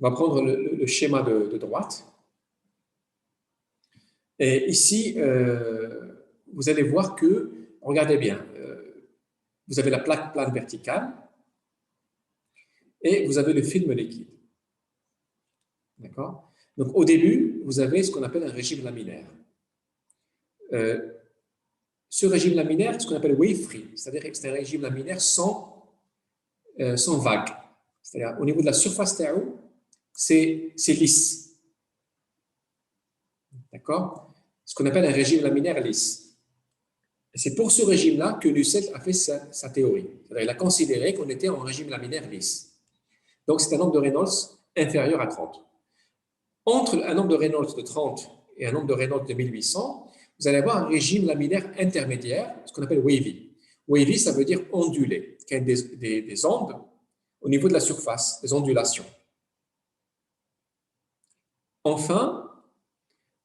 On va prendre le schéma de droite. Et ici, vous allez voir que, regardez bien, vous avez la plaque plane verticale et vous avez le film liquide. D'accord? Donc, au début, vous avez ce qu'on appelle un régime laminaire. Ce régime laminaire, ce qu'on appelle wave-free, c'est-à-dire que c'est un régime laminaire sans vague. C'est-à-dire, au niveau de la surface TAO, c'est lisse. D'accord? Ce qu'on appelle un régime laminaire lisse. Et c'est pour ce régime-là que Nusselt a fait sa théorie. C'est-à-dire, il a considéré qu'on était en régime laminaire lisse. Donc, c'est un nombre de Reynolds inférieur à 30. Entre un nombre de Reynolds de 30 et un nombre de Reynolds de 1800, vous allez avoir un régime laminaire intermédiaire, ce qu'on appelle wavy. Wavy, ça veut dire ondulé, qui a des ondes au niveau de la surface, des ondulations. Enfin,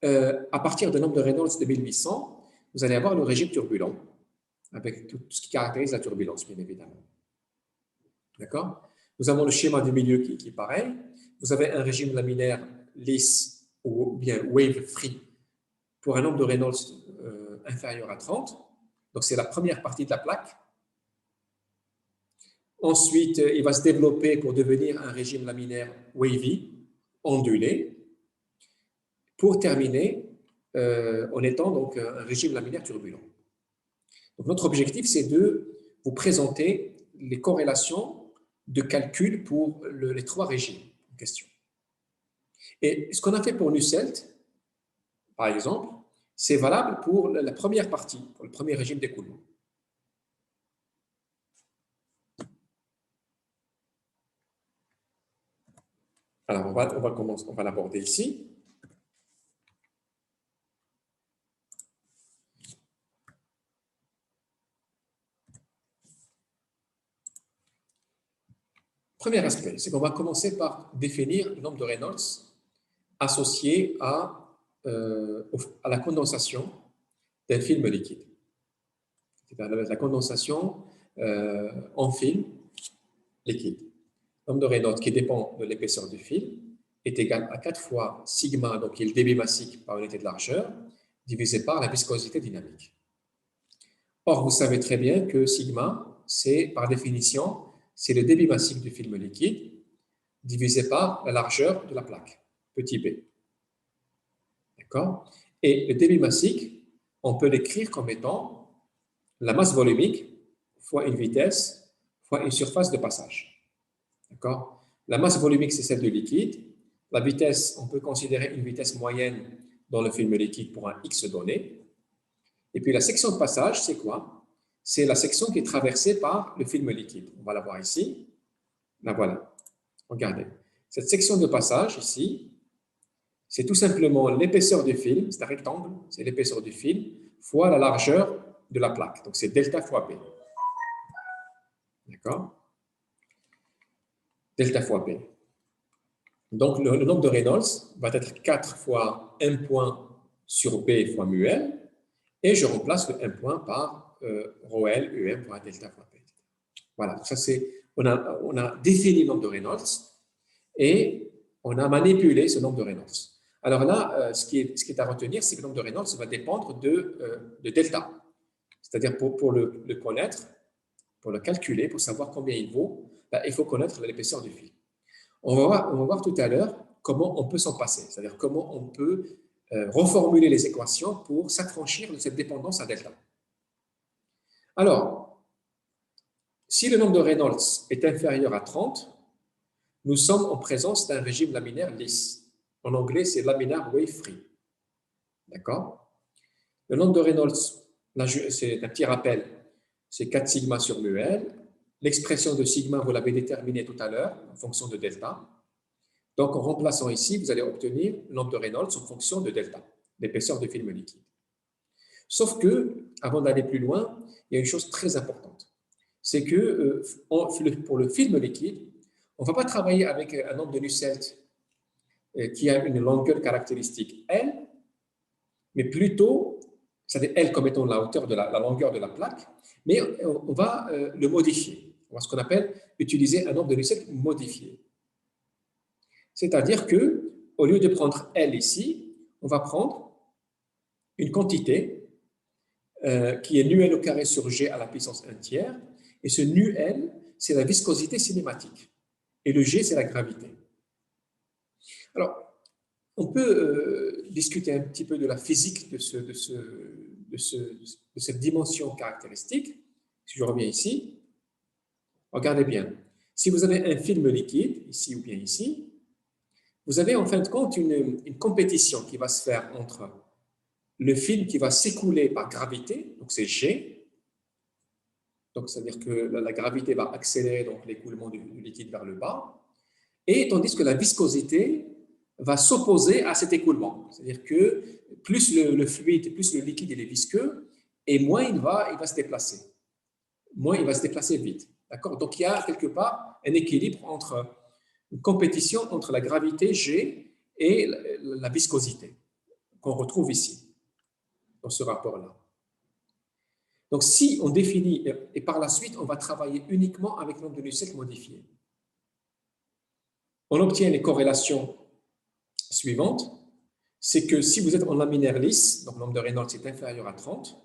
à partir d'un nombre de Reynolds de 1800, vous allez avoir le régime turbulent, avec tout ce qui caractérise la turbulence, bien évidemment. D'accord? Nous avons le schéma du milieu qui est pareil. Vous avez un régime laminaire lisse ou bien wave-free pour un nombre de Reynolds inférieur à 30. Donc, c'est la première partie de la plaque. Ensuite, il va se développer pour devenir un régime laminaire wavy, ondulé, pour terminer en étant donc un régime laminaire turbulent. Donc, notre objectif, c'est de vous présenter les corrélations de calcul pour les trois régimes en question. Et ce qu'on a fait pour Nusselt, par exemple, c'est valable pour la première partie, pour le premier régime d'écoulement. Alors, on va l'aborder ici. Premier aspect, c'est qu'on va commencer par définir le nombre de Reynolds associé à la condensation d'un film liquide. C'est-à-dire la condensation en film liquide. Le nombre de Reynolds qui dépend de l'épaisseur du film est égal à 4 fois sigma, donc qui est le débit massique par unité de largeur, divisé par la viscosité dynamique. Or, vous savez très bien que sigma, c'est par définition, c'est le débit massique du film liquide divisé par la largeur de la plaque, petit b. D'accord? Et le débit massique, on peut l'écrire comme étant la masse volumique fois une vitesse fois une surface de passage. D'accord? La masse volumique, c'est celle du liquide. La vitesse, on peut considérer une vitesse moyenne dans le film liquide pour un X donné. Et puis la section de passage, c'est quoi? C'est la section qui est traversée par le film liquide. On va la voir ici. La voilà. Regardez. Cette section de passage ici, c'est tout simplement l'épaisseur du film, c'est un rectangle, c'est l'épaisseur du film, fois la largeur de la plaque. Donc c'est delta fois P. D'accord? Delta fois P. Donc le nombre de Reynolds va être 4 fois 1 point sur P fois mu L, et je remplace le 1 point par rho L, UM fois delta fois P. Voilà, donc ça c'est, on a défini le nombre de Reynolds et on a manipulé ce nombre de Reynolds. Alors là, ce qui est à retenir, c'est que le nombre de Reynolds va dépendre de delta. C'est-à-dire pour le connaître, pour le calculer, pour savoir combien il vaut, il faut connaître l'épaisseur du fil. On va voir tout à l'heure comment on peut s'en passer, c'est-à-dire comment on peut reformuler les équations pour s'affranchir de cette dépendance à delta. Alors, si le nombre de Reynolds est inférieur à 30, nous sommes en présence d'un régime laminaire lisse. En anglais, c'est laminar wave-free. D'accord? Le nombre de Reynolds, c'est un petit rappel, c'est 4 sigma sur mu L. L'expression de sigma, vous l'avez déterminée tout à l'heure en fonction de delta. Donc, en remplaçant ici, vous allez obtenir le nombre de Reynolds en fonction de delta, l'épaisseur du film liquide. Sauf que, avant d'aller plus loin, il y a une chose très importante. C'est que pour le film liquide, on ne va pas travailler avec un nombre de Nusselt qui a une longueur caractéristique L, mais plutôt, c'est-à-dire L comme étant la hauteur de la longueur de la plaque, mais on va le modifier. On va ce qu'on appelle utiliser un nombre de Nusselt modifié. C'est-à-dire que au lieu de prendre L ici, on va prendre une quantité qui est nu L au carré sur G à la puissance 1 tiers. Et ce nu L, c'est la viscosité cinématique. Et le G, c'est la gravité. Alors, on peut discuter un petit peu de la physique de cette dimension caractéristique. Si je reviens ici, regardez bien. Si vous avez un film liquide, ici ou bien ici, vous avez en fin de compte une compétition qui va se faire entre le film qui va s'écouler par gravité, donc c'est G, donc c'est-à-dire que la gravité va accélérer donc l'écoulement du liquide vers le bas, et tandis que la viscosité va s'opposer à cet écoulement. C'est-à-dire que plus le fluide, plus le liquide il est visqueux, et moins il va se déplacer. Moins il va se déplacer vite. D'accord? Donc il y a quelque part un équilibre entre une compétition entre la gravité G et la viscosité qu'on retrouve ici, dans ce rapport-là. Donc si on définit, et par la suite on va travailler uniquement avec le nombre de Nusselt modifié, on obtient les corrélations suivantes. C'est que si vous êtes en laminaire lisse, donc le nombre de Reynolds est inférieur à 30,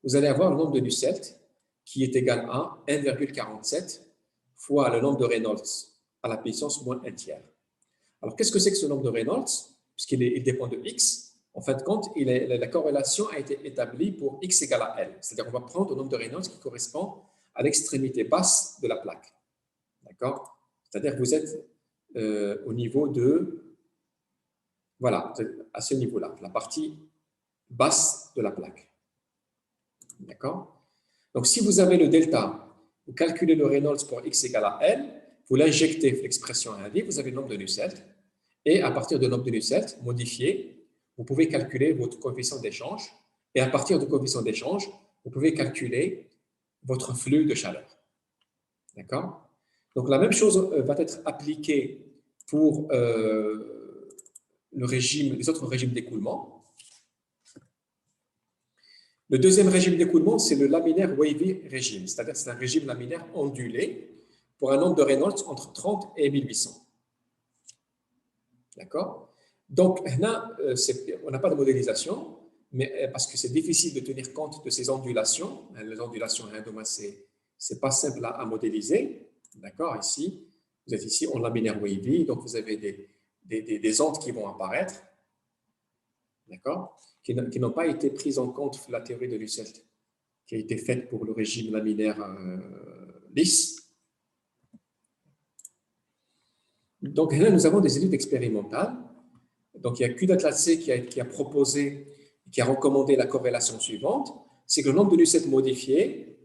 vous allez avoir le nombre de Nusselt qui est égal à 1,47 fois le nombre de Reynolds à la puissance moins 1 tiers. Alors, qu'est-ce que c'est que ce nombre de Reynolds? Puisqu'il dépend de x, en fin de compte, la corrélation a été établie pour x égale à L. C'est-à-dire qu'on va prendre le nombre de Reynolds qui correspond à l'extrémité basse de la plaque. D'accord? C'est-à-dire que vous êtes au niveau de... Voilà, à ce niveau-là, la partie basse de la plaque. D'accord? Donc, si vous avez le delta, vous calculez le Reynolds pour x égale à L, vous l'injectez l'expression à vous avez le nombre de Nusselt, et à partir du nombre de Nusselt modifié, vous pouvez calculer votre coefficient d'échange, et à partir du coefficient d'échange, vous pouvez calculer votre flux de chaleur. D'accord? Donc, la même chose va être appliquée pour les autres régimes d'écoulement. Le deuxième régime d'écoulement, c'est le laminaire wavy régime, c'est-à-dire que c'est un régime laminaire ondulé pour un nombre de Reynolds entre 30 et 1800. D'accord? Donc, là, on n'a pas de modélisation, mais parce que c'est difficile de tenir compte de ces ondulations. Les ondulations, c'est pas simple à modéliser. D'accord? Ici, vous êtes ici en laminaire wavy, donc vous avez des ondes qui vont apparaître. D'accord? Qui n'ont pas été prises en compte dans la théorie de Nusselt, qui a été faite pour le régime laminaire lisse. Donc là, nous avons des études expérimentales. Donc il y a Kudat-Latze qui a proposé, qui a recommandé la corrélation suivante, c'est que le nombre de Nusselt modifié,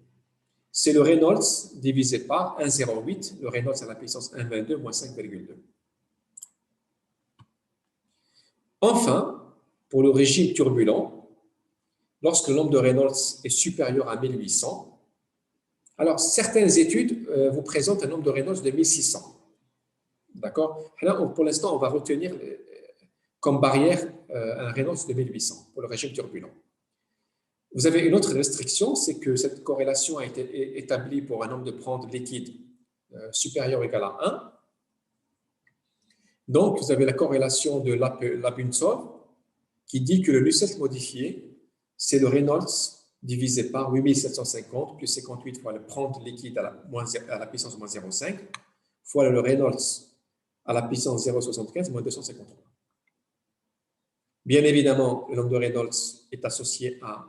c'est le Reynolds divisé par 1,08, le Reynolds à la puissance 1,22 moins 5,2. Enfin, pour le régime turbulent, lorsque le nombre de Reynolds est supérieur à 1800, alors certaines études vous présentent un nombre de Reynolds de 1600. D'accord? Là, pour l'instant, on va retenir comme barrière un Reynolds de 1800 pour le régime turbulent. Vous avez une autre restriction, c'est que cette corrélation a été établie pour un nombre de prendre liquide supérieur ou égal à 1. Donc, vous avez la corrélation de Labunsov qui dit que le Nusselt modifié, c'est le Reynolds divisé par 8750 plus 58 fois le prendre liquide à la puissance moins 0,5 fois le Reynolds à la puissance 0,75 moins 253. Bien évidemment, le nombre de Reynolds est associé à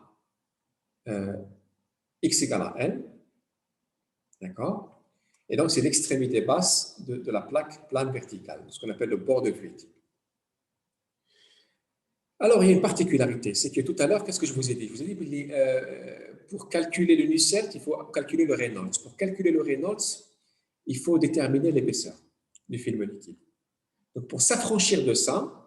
x égale à n. D'accord? Et donc, c'est l'extrémité basse de la plaque plane verticale, ce qu'on appelle le bord de fluide. Alors, il y a une particularité, c'est que tout à l'heure, qu'est-ce que je vous ai dit? Je vous ai dit pour calculer le Nusselt, il faut calculer le Reynolds. Pour calculer le Reynolds, il faut déterminer l'épaisseur du film liquide. Donc, pour s'affranchir de ça,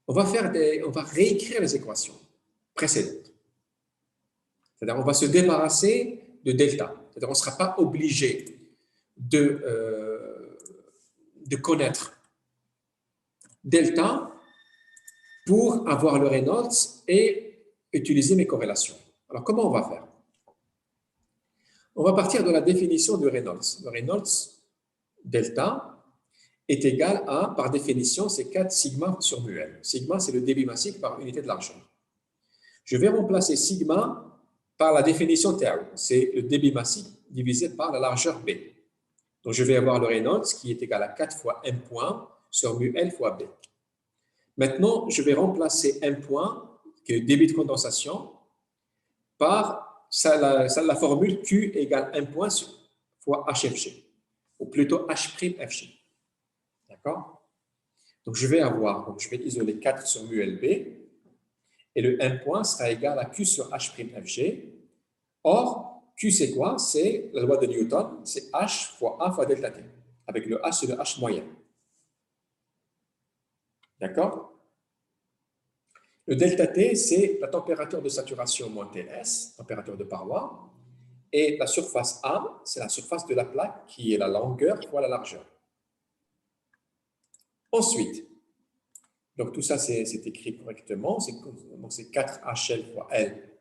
on va réécrire les équations précédentes. C'est-à-dire, on va se débarrasser de delta. C'est-à-dire, on ne sera pas obligé de connaître delta pour avoir le Reynolds et utiliser mes corrélations. Alors, comment on va faire? On va partir de la définition de Reynolds. Le Reynolds delta est égal à, par définition, c'est 4 sigma sur mu L. Sigma, c'est le débit massique par unité de largeur. Je vais remplacer sigma par la définition tau. C'est le débit massique divisé par la largeur B. Donc, je vais avoir le Reynolds qui est égal à 4 fois M point sur mu L fois B. Maintenant, je vais remplacer M point, qui est le débit de condensation, par la formule Q égale 1 point fois HFG, ou plutôt H'FG. D'accord? Donc, je vais isoler 4 sur mu LB, et le 1 point sera égal à Q sur H'FG. Or, Q, c'est quoi? C'est la loi de Newton, c'est H fois A fois delta T, avec le H, c'est le H moyen. D'accord? Le delta T, c'est la température de saturation moins TS, température de paroi, et la surface A, c'est la surface de la plaque qui est la longueur fois la largeur. Ensuite, donc tout ça c'est écrit correctement, c'est 4HL fois L.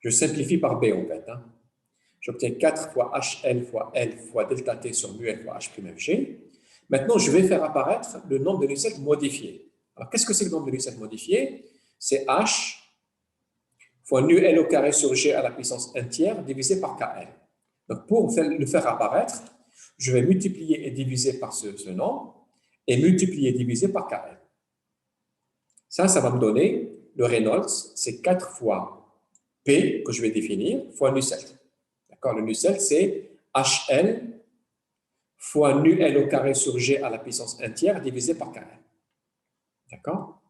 Je simplifie par B en fait. J'obtiens 4 fois HL fois L fois delta T sur mu L fois H'FG. Maintenant, je vais faire apparaître le nombre de Nusselt modifié. Alors, qu'est-ce que c'est le nombre de Nusselt modifié? C'est H fois nu L au carré sur G à la puissance 1 tiers divisé par KL. Donc, pour le faire apparaître, je vais multiplier et diviser par ce nombre et multiplier et diviser par KL. Ça va me donner le Reynolds, c'est 4 fois P que je vais définir fois Nusselt. D'accord? Le Nusselt, c'est HL fois nu L au carré sur G à la puissance 1 tiers divisé par KL. D'accord?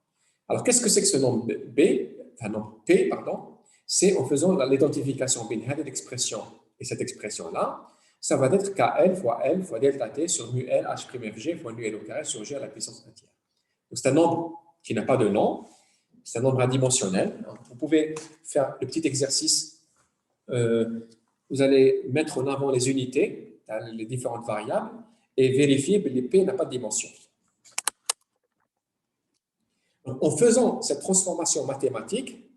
Alors, qu'est-ce que c'est que ce nombre nombre P, pardon? C'est en faisant l'identification binaire de l'expression. Et cette expression-là, ça va être KL fois L fois delta T sur mu L H'FG fois nu L au carré sur G à la puissance 1 tiers. Donc, c'est un nombre qui n'a pas de nom, c'est un nombre adimensionnel. Vous pouvez faire le petit exercice. Vous allez mettre en avant les unités, les différentes variables, et vérifier que les P n'a pas de dimension. En faisant cette transformation mathématique,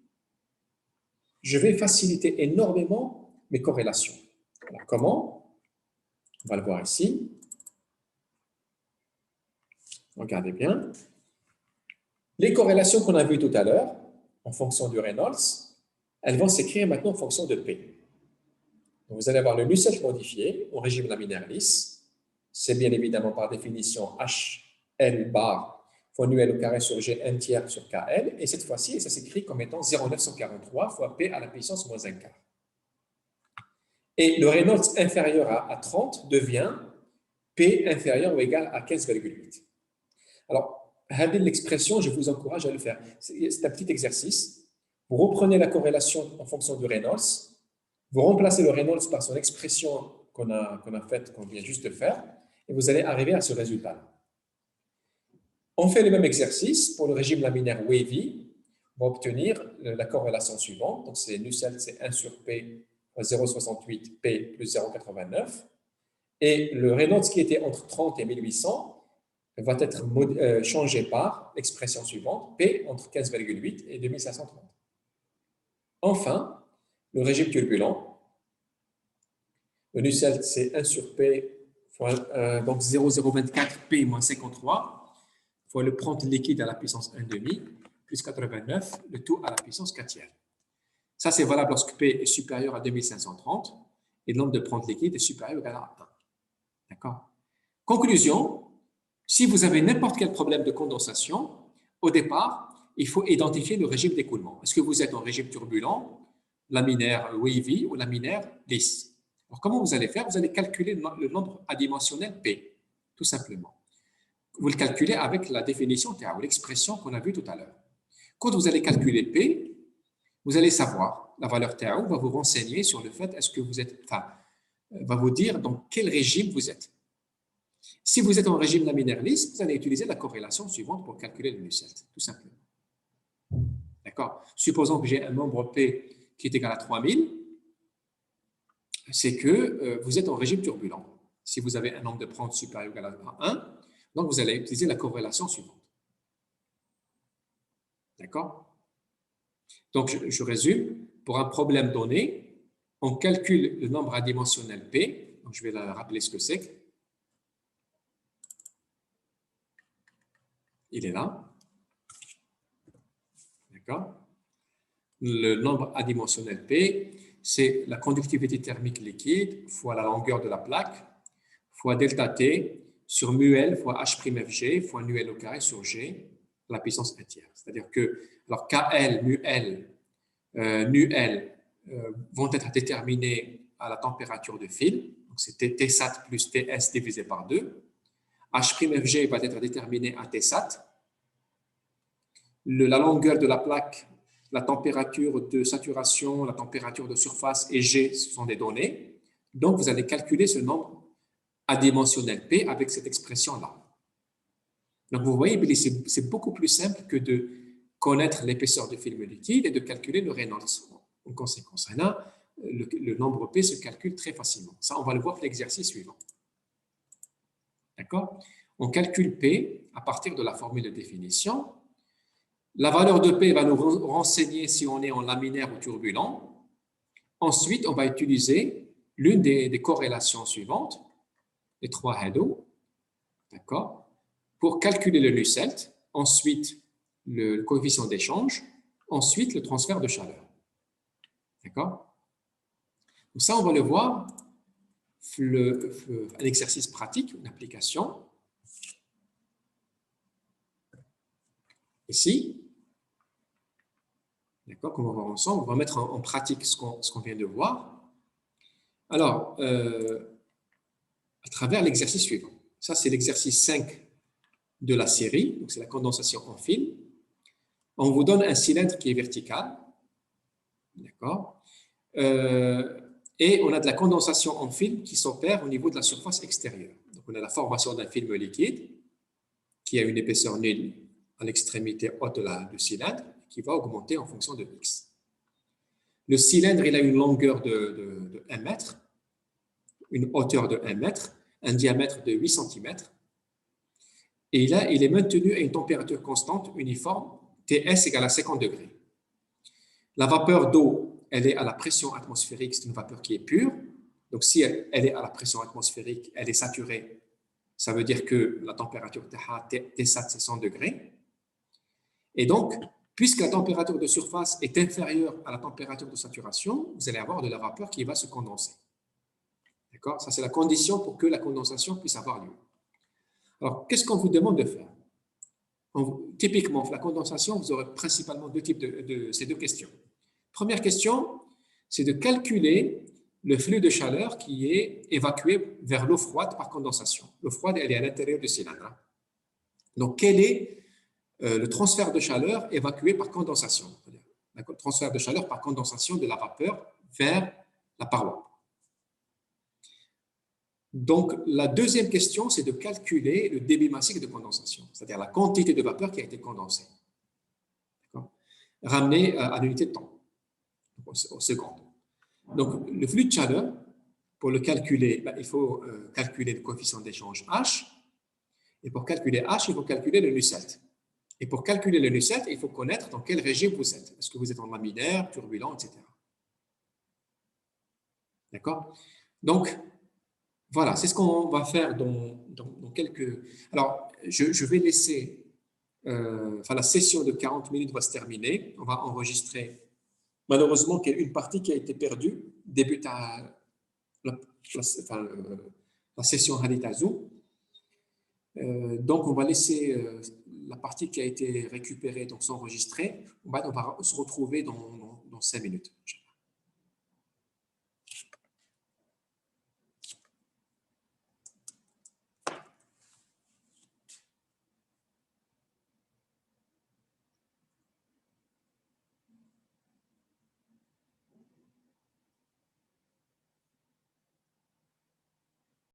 je vais faciliter énormément mes corrélations. Alors, comment? On va le voir ici. Regardez bien. Les corrélations qu'on a vues tout à l'heure, en fonction du Reynolds, elles vont s'écrire maintenant en fonction de P. Donc, vous allez avoir le Nusselt modifié au régime laminaire lisse. C'est bien évidemment par définition HL bar fois nu L au carré sur G 1 tiers sur KL. Et cette fois-ci, ça s'écrit comme étant 0,943 fois P à la puissance moins 1 quart. Et le Reynolds inférieur à 30 devient P inférieur ou égal à 15,8. Alors, l'expression, je vous encourage à le faire. C'est un petit exercice. Vous reprenez la corrélation en fonction du Reynolds. Vous remplacez le Reynolds par son expression qu'on vient juste de faire, et vous allez arriver à ce résultat-là. On fait le même exercice pour le régime laminaire wavy. On va obtenir la corrélation suivante. Donc, c'est Nusselt, c'est 1 sur P fois 0,68 P plus 0,89. Et le Reynolds qui était entre 30 et 1800 va être changé par l'expression suivante, P entre 15,8 et 2530. Enfin, le régime turbulent, le Nusselt, c'est 1 sur P fois donc 0,024 P moins 53 fois le prompt liquide à la puissance 1,5 plus 89, le tout à la puissance 4 tiers. Ça, c'est valable lorsque P est supérieur à 2530 et le nombre de prompt liquide est supérieur ou égal à 1. D'accord? Conclusion, si vous avez n'importe quel problème de condensation, au départ, il faut identifier le régime d'écoulement. Est-ce que vous êtes en régime turbulent, laminaire wavy ou laminaire lisse? Alors, comment vous allez faire? Vous allez calculer le nombre adimensionnel P, tout simplement. Vous le calculez avec la définition tau, l'expression qu'on a vue tout à l'heure. Quand vous allez calculer P, vous allez savoir la valeur tau va vous renseigner sur le fait est-ce que vous êtes, va vous dire dans quel régime vous êtes. Si vous êtes en régime laminaire lisse, vous allez utiliser la corrélation suivante pour calculer le Nusselt, tout simplement. D'accord? Supposons que j'ai un nombre P qui est égal à 3000, c'est que vous êtes en régime turbulent. Si vous avez un nombre de prompt supérieur ou égal à 1, donc vous allez utiliser la corrélation suivante. D'accord? Donc, je résume. Pour un problème donné, on calcule le nombre adimensionnel P. Donc, je vais rappeler ce que c'est. Il est là. D'accord? Le nombre adimensionnel P, c'est la conductivité thermique liquide fois la longueur de la plaque fois delta T sur mu L fois H'Fg fois nu L au carré sur G, la puissance 1 tiers. C'est-à-dire que alors KL, mu L, nu L vont être déterminés à la température de fil. Donc, c'est Tsat plus Ts divisé par 2. H'Fg va être déterminé à Tsat. La longueur de la plaque, la température de saturation, la température de surface et G, ce sont des données. Donc, vous allez calculer ce nombre adimensionnel P avec cette expression-là. Donc, vous voyez, c'est beaucoup plus simple que de connaître l'épaisseur du film liquide et de calculer le Reynolds. En conséquence, là, le nombre P se calcule très facilement. Ça, on va le voir dans l'exercice suivant. D'accord? On calcule P à partir de la formule de définition. La valeur de P va nous renseigner si on est en laminaire ou turbulent. Ensuite, on va utiliser l'une des corrélations suivantes, les 3 Haddo, d'accord, pour calculer le Nusselt, ensuite le coefficient d'échange, ensuite le transfert de chaleur. D'accord? Donc ça, on va le voir, un exercice pratique, une application. Ici, d'accord, qu'on va voir ensemble, on va mettre en pratique ce qu'on vient de voir. Alors, à travers l'exercice suivant. Ça, c'est l'exercice 5 de la série, donc c'est la condensation en film. On vous donne un cylindre qui est vertical, d'accord, et on a de la condensation en film qui s'opère au niveau de la surface extérieure. Donc, on a la formation d'un film liquide qui a une épaisseur nulle à l'extrémité haute du cylindre qui va augmenter en fonction de x. Le cylindre, il a une longueur de 1 mètre, une hauteur de 1 mètre, un diamètre de 8 cm. Et là, il est maintenu à une température constante uniforme, Ts égale à 50 degrés. La vapeur d'eau, elle est à la pression atmosphérique, c'est une vapeur qui est pure. Donc, si elle est à la pression atmosphérique, elle est saturée, ça veut dire que la température Tsat, c'est 100 degrés. Et donc, puisque la température de surface est inférieure à la température de saturation, vous allez avoir de la vapeur qui va se condenser. D'accord? Ça, c'est la condition pour que la condensation puisse avoir lieu. Alors, qu'est-ce qu'on vous demande de faire? Typiquement, la condensation, vous aurez principalement deux types de ces deux questions. Première question, c'est de calculer le flux de chaleur qui est évacué vers l'eau froide par condensation. L'eau froide, elle est à l'intérieur du cylindre. Donc, quel est le transfert de chaleur évacué par condensation? Le transfert de chaleur par condensation de la vapeur vers la paroi. Donc, la deuxième question, c'est de calculer le débit massique de condensation, c'est-à-dire la quantité de vapeur qui a été condensée, ramenée à l'unité de temps, aux secondes. Donc, le flux de chaleur, pour le calculer, il faut calculer le coefficient d'échange H, et pour calculer H, il faut calculer le Nusselt. Et pour calculer le Nusselt, il faut connaître dans quel régime vous êtes. Est-ce que vous êtes en laminaire, turbulent, etc. D'accord? Donc, voilà, c'est ce qu'on va faire dans quelques… Alors, je vais laisser… la session de 40 minutes va se terminer. On va enregistrer… Malheureusement, il y a une partie qui a été perdue. Débute à la session Hadith Azou. Donc, on va laisser la partie qui a été récupérée, donc s'enregistrer. On va se retrouver dans 5 minutes.